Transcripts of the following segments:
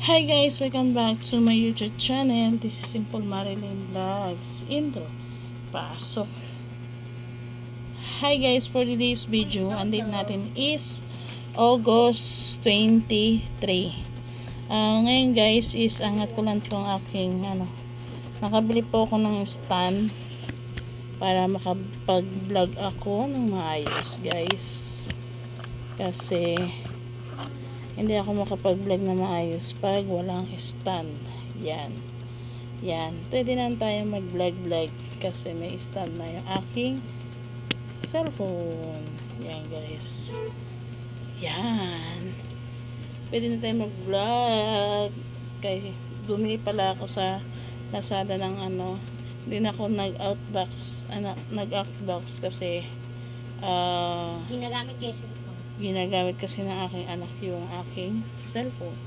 Hi guys, welcome back to my YouTube channel. This is Simple Marilyn Vlogs. Intro. Pasok. Hi guys, for today's video, ang date natin is August 23. Ngayon guys, is angat ko lang tong aking nakabili po ako ng stand para makapag-vlog ako ng maayos guys. Kasi hindi ako makapag-vlog na maayos pag walang stand. Yan. Pwede na tayo mag-vlog kasi may stand na yung aking cellphone. Yan guys. Yan. Pwede na tayo mag-vlog. Kaya bumili pala ako sa Lazada ng hindi na ako nag-outbox kasi ginagamit kasi ng aking anak yung aking cellphone.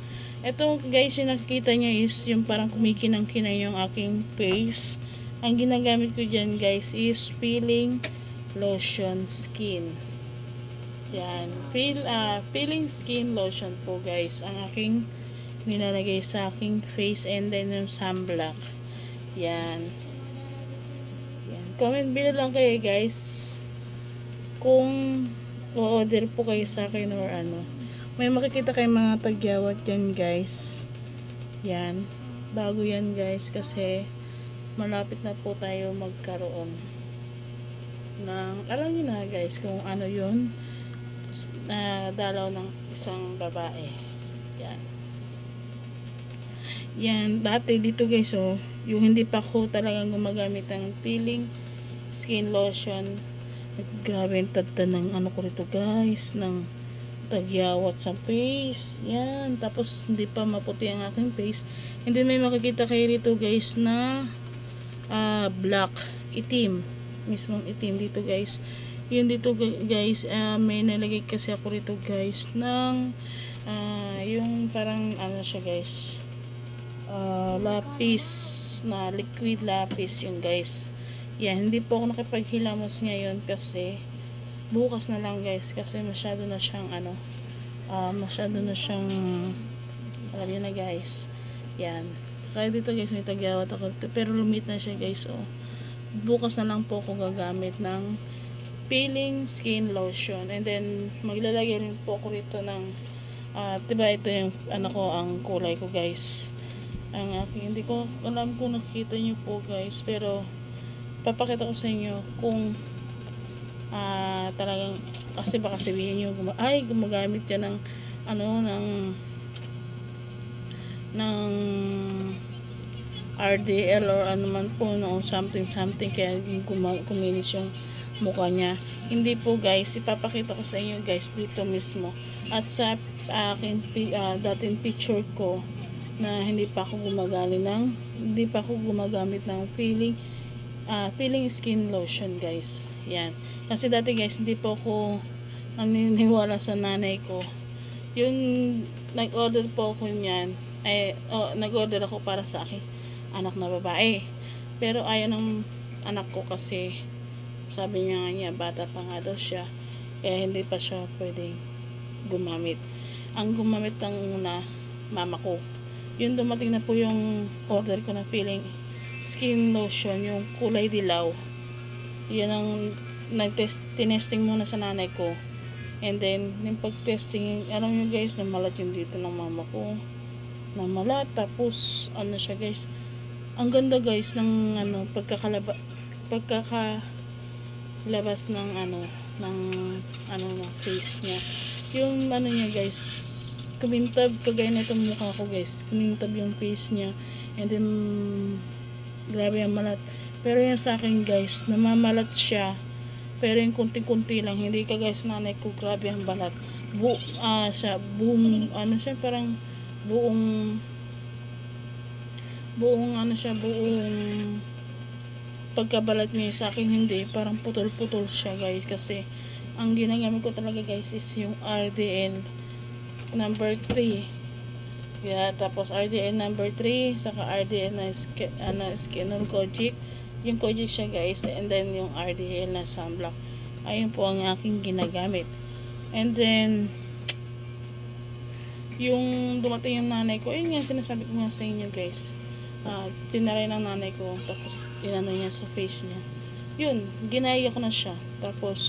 Ito guys, yung nakikita nyo is yung parang kumikinang-kinang yung aking face. Ang ginagamit ko dyan guys is peeling lotion skin. Yan. Peeling skin lotion po guys. Ang aking nilalagay sa aking face, and then yung sunblock. Yan. Comment below lang kayo guys kung o-order po kayo sa akin or may makikita kayong mga tagyawat dyan guys. Yan, bago yan guys kasi malapit na po tayo magkaroon ng, alam nyo na guys kung ano yun, dalaw ng isang babae. Yan, dati dito guys yung hindi pa ko talagang gumagamit ng peeling skin lotion, grabe yung tadta ng ko rito guys, ng tagyawat sa face. Yan, tapos hindi pa maputi ang aking face, and then may makikita kayo rito guys na black, itim, mismong itim dito guys. Yun dito guys, may nalagay kasi ako rito guys ng yung parang siya guys, lapis na liquid lapis yung guys. Yan, hindi po ako nakipaghilamos ngayon kasi bukas na lang guys kasi masyado na siyang alam yun na guys. Yan, kaya dito guys may tagyawat ako pero lumit na siya guys. Bukas na lang po ako gagamit ng peeling skin lotion, and then maglalagay rin po ako rito ng diba ito yung ang kulay ko guys, ang aking, hindi ko alam kung nakikita nyo po guys, pero papakita ko sa inyo kung talagang, kasi baka sabihin nyo gumagamit yan ng ng RDL or ano man po something kaya kuminis yung mukha niya. Hindi po guys, ipapakita ko sa inyo guys dito mismo at sa aking dating picture ko na hindi pa ako gumagamit ng peeling skin lotion guys. Yan, kasi dati guys hindi po ako naniniwala sa nanay ko. Yung nag-order po ako niyan, nag-order ako para sa aking anak na babae, pero ayaw ng anak ko kasi sabi niya bata pa nga daw siya, kaya hindi pa siya pwedeng gumamit. Ang gumamit ng una, mama ko. Yun, dumating na po yung order ko na peeling skin lotion, yung kulay dilaw. Yan ang tinesting muna sa nanay ko, and then yung pag-testing, alam nyo guys, namalat yung dito ng mama ko, namalat. Tapos siya guys, ang ganda guys ng pagkakalabas ng ng face niya. Yung niya guys, kumintab, kagaya na itong mukha ko guys, kumintab yung face niya, and then grabe ang malat. Pero yan sa akin guys, namamalat siya, pero yung kunti-kunti lang, hindi ka guys nanay ko, grabe ang balat. Siya buong siya, parang buong pagkabalat niya. Sa akin hindi, parang putol-putol siya guys, kasi ang ginagamit ko talaga guys is yung RDL number 3. Tapos RDL number 3, saka RDL na skin or Kojic. Yung Kojic siya guys, and then yung RDL na sunblock. Ayun po ang aking ginagamit. And then yung dumating yung nanay ko, ayun nga sinasabi ko nga sa inyo guys, tinaray ng nanay ko, tapos inano niya sa face niya, yun, ginaya ko na siya, tapos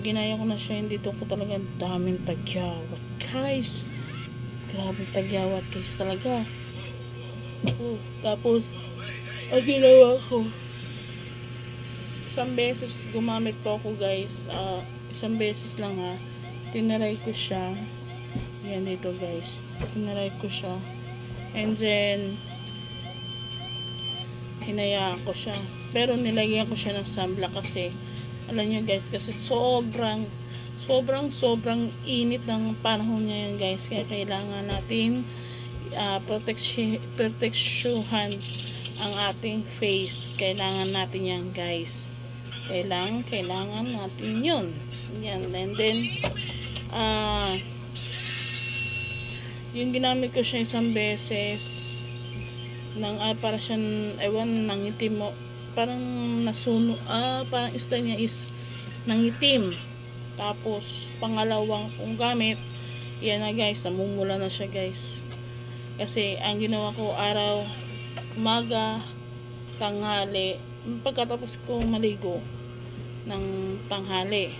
ginaya ko na siya, hindi to ko talaga daming tagyawat guys, grabe tagyawat guys talaga. Tapos ang ginawa ko, isang beses gumamit po ako guys, isang beses lang tinaray ko siya, yan dito guys, tinaray ko siya, and then hinayaan ko siya, pero nilagyan ko siya ng sunblock kasi alam nyo guys, kasi sobrang init ng panahon ngayon guys, kaya kailangan natin proteksyohan ang ating face, kailangan natin yan guys, kailangan natin yun yan. And then yung ginamit ko siya isang beses nang para siyang ewan nangitim mo, parang nasuno, parang isda niya is nangitim. Tapos pangalawang kong gamit, yan na guys, namumula na siya guys, kasi ang ginawa ko araw, umaga, tanghali, pagkatapos ko maligo ng tanghali,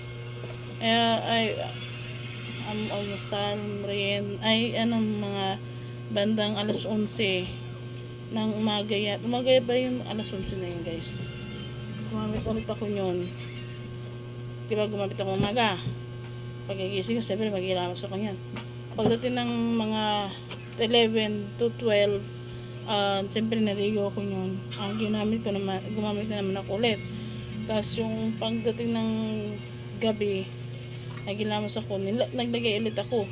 almusal, mga bandang alas 11 ng umaga yan. Umaga ba yung alas 11 na yun guys? Gumamit ulit ako yun. Diba gumamit ako umaga? Pagkagising ko, siyempre maghilamos ako yan. Pagdating ng mga 11 to 12, siyempre naligo ako yun. Gumamit na naman ako ulit. Tapos yung pagdating ng gabi, nagilamos ako, naglagay ulit ako.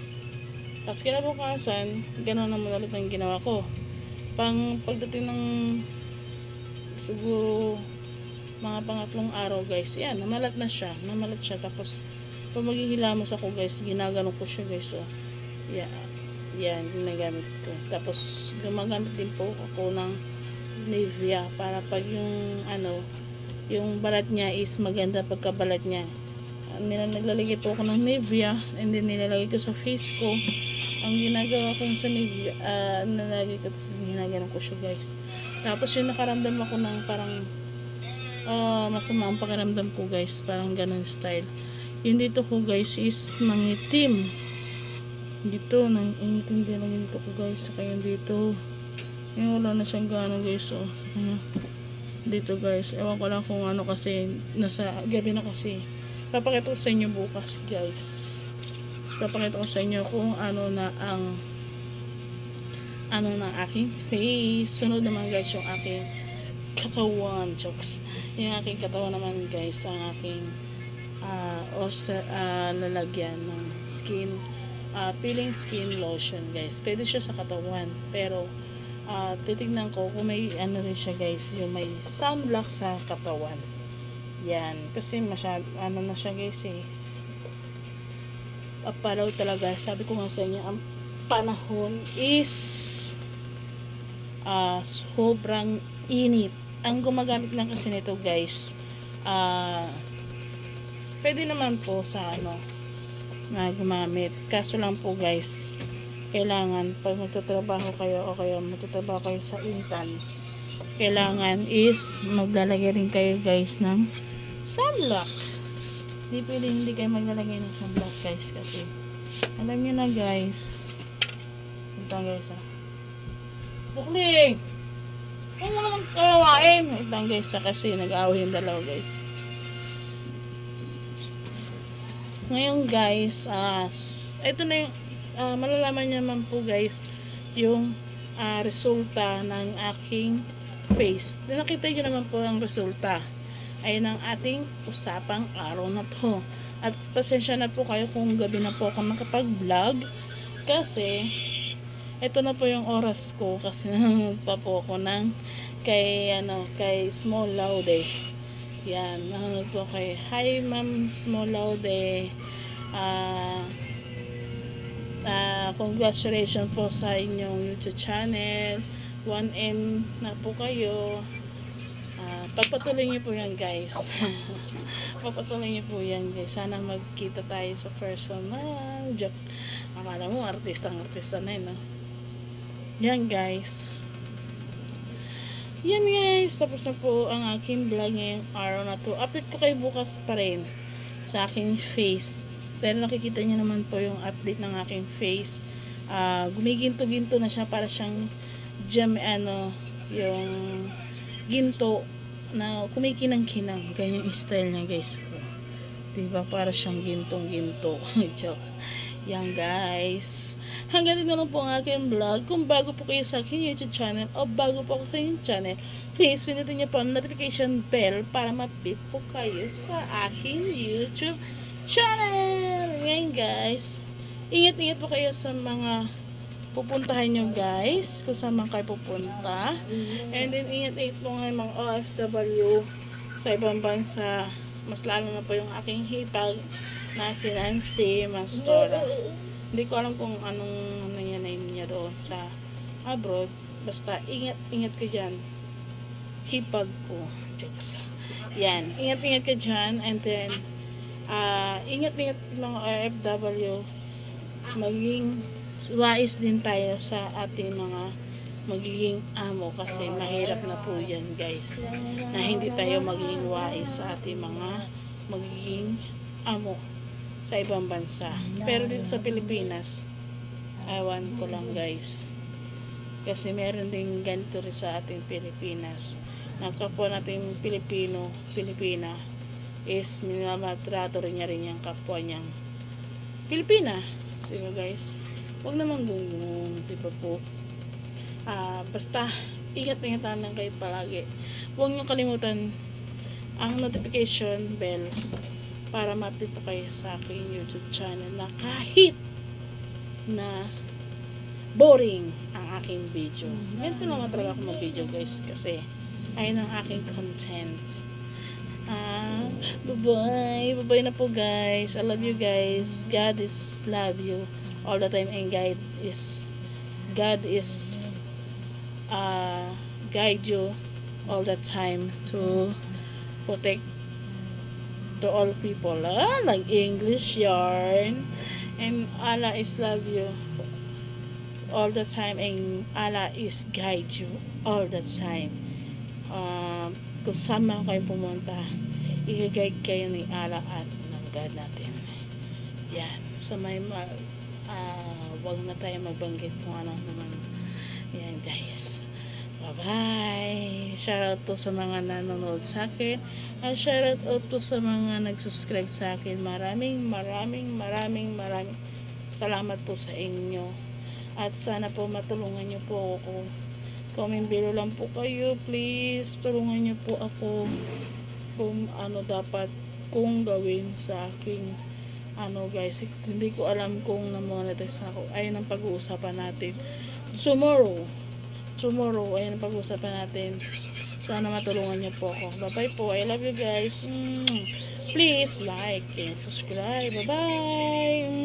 Tapos kinabukasan, gano'n naman ulit ang ginawa ko. Pagdating ng siguro mga pangatlong araw guys, yan, namalat siya. Tapos pag maghihilamos ako guys, ginagano ko siya guys, yan, ginagamit ko. Tapos gumagamit din po ako ng Nivea para pag yung balat niya is maganda pagkabalat niya. Naglalagay po ako ng Nivea, and then nilalagay ko sa face ko. Ang ginagawa ko sa Nivea, nilalagay ko, tapos ginaganon ko siya guys. Tapos yung nakaramdam ako ng parang masama ang pakiramdam ko guys, parang ganun style. Yung dito ko guys is nangitim. Dito, nangitim din lang dito ko guys, saka yung dito. Yung wala na siyang gano'n guys, dito guys. Ewan ko lang kung ano kasi, nasa gabi na kasi. Papakita ko sa inyo bukas guys. Papakita ko sa inyo kung ano na aking face. Sunod naman guys yung aking katawan, jokes. Yung aking katawan naman guys, ang aking lalagyan ng peeling skin lotion guys. Pwede siya sa katawan, pero titignan ko kung may rin siya guys, yung may sunblock sa katawan. Yan, kasi na siya guys, apalaw talaga. Sabi ko nga sa inyo, ang panahon is sobrang init. Ang gumagamit lang kasi nito guys, pwede naman po sa na gumamit, kaso lang po guys, kailangan pag magtatrabaho kayo o kaya magtatrabaho kayo sa intan, kailangan is maglalagay rin kayo guys ng sunblock. Di pwede hindi kayo maglalagay ng sunblock guys, kasi alam nyo na guys. Ito guys Bukling! Huwag mo naman kawain. Ito guys kasi nag-aaway yung dalawa guys. Ngayon guys, ito na yung malalaman nyo naman po guys yung resulta ng aking face. Nakita nyo naman po ang resulta ay ng ating usapang araw na to. At pasensya na po kayo kung gabi na po ako nakapag-vlog, kasi ito na po yung oras ko, kasi nanonood pa po ako ng kay Small Laude. Yan, nanonood po kay Hi Ma'am Small Laude. Congratulations po sa inyong YouTube channel. 1M na po kayo. pagpatuloy niyo po yan guys. Pagpatuloy niyo po yan guys. Sana magkita tayo sa personal. Joke. Akala mo artista na yun, no? Yan guys. Yan guys. Tapos na po ang aking vlog ngayong araw na to. Update ko kayo bukas pa rin sa aking face. Pero nakikita niyo naman po yung update ng aking face. Gumiginto-ginto na siya para siyang yung ginto na kumikinang-kinang. Ganyan yung style niya guys. Diba? Para siyang gintong-ginto. Joke. Yan guys. Hanggang dito na po ang aking vlog. Kung bago po kayo sa aking YouTube channel o bago po ako sa inyong channel, please pinutin niyo po ang notification bell para ma-update po kayo sa aking YouTube channel. Ngayon guys, ingat-ingat po kayo sa mga pupuntahan nyo guys, kung saan man kayo pupunta. And then ingat-ingat po nga yung mga OFW sa ibang bansa. Mas lalo na po yung aking hipag na si Nancy Mastora. Hindi ko alam kung anong nangyayari niya doon sa abroad. Basta ingat-ingat ka dyan. Hipag ko. Checks. Yan. Ingat-ingat ka dyan. And then ingat-ingat mga OFW. Maging wais din tayo sa ating mga magiging amo kasi mahirap na po yan guys. Na hindi tayo magiging wais sa ating mga magiging amo sa ibang bansa. Pero dito sa Pilipinas, awan ko lang guys. Kasi meron din ganito rin sa ating Pilipinas. Kapwa natin Pilipina is minamatrato rin niya rin yung kapwa niyang Pilipina. Diba guys? Huwag naman gungung. Diba po? Basta, ingat-ingatan lang kayo palagi. Huwag niyo kalimutan ang notification bell para ma-update po kayo sa aking YouTube channel na kahit na boring ang aking video. Ganito naman talaga ako mag-video guys kasi ayun ang aking content. Bye-bye. Bye-bye na po guys. I love you guys. God is love you all the time and God is guide you all the time to protect to all people, like English yarn, and Allah is love you all the time and Allah is guide you all the time. Kung saan man kayo pumunta, i-guide kayo ni Allah at ng God natin. Yan, sa may wag na tayo magbanggit kung ano naman. Yan guys. Bye-bye. Shoutout po sa mga nanonood sa akin. At shoutout po sa mga nag-subscribe sa akin. Maraming salamat po sa inyo. At sana po matulungan nyo po ako. Comment below lang po kayo. Please, tulungan nyo po ako kung ano dapat kong gawin sa aking guys. Hindi ko alam kung na-monetize ako. Ayun ang pag-uusapan natin. Tomorrow, ayun ang pag-uusapan natin. Sana matulungan niyo po ako. Bye-bye po. I love you guys. Please like and subscribe. Bye-bye.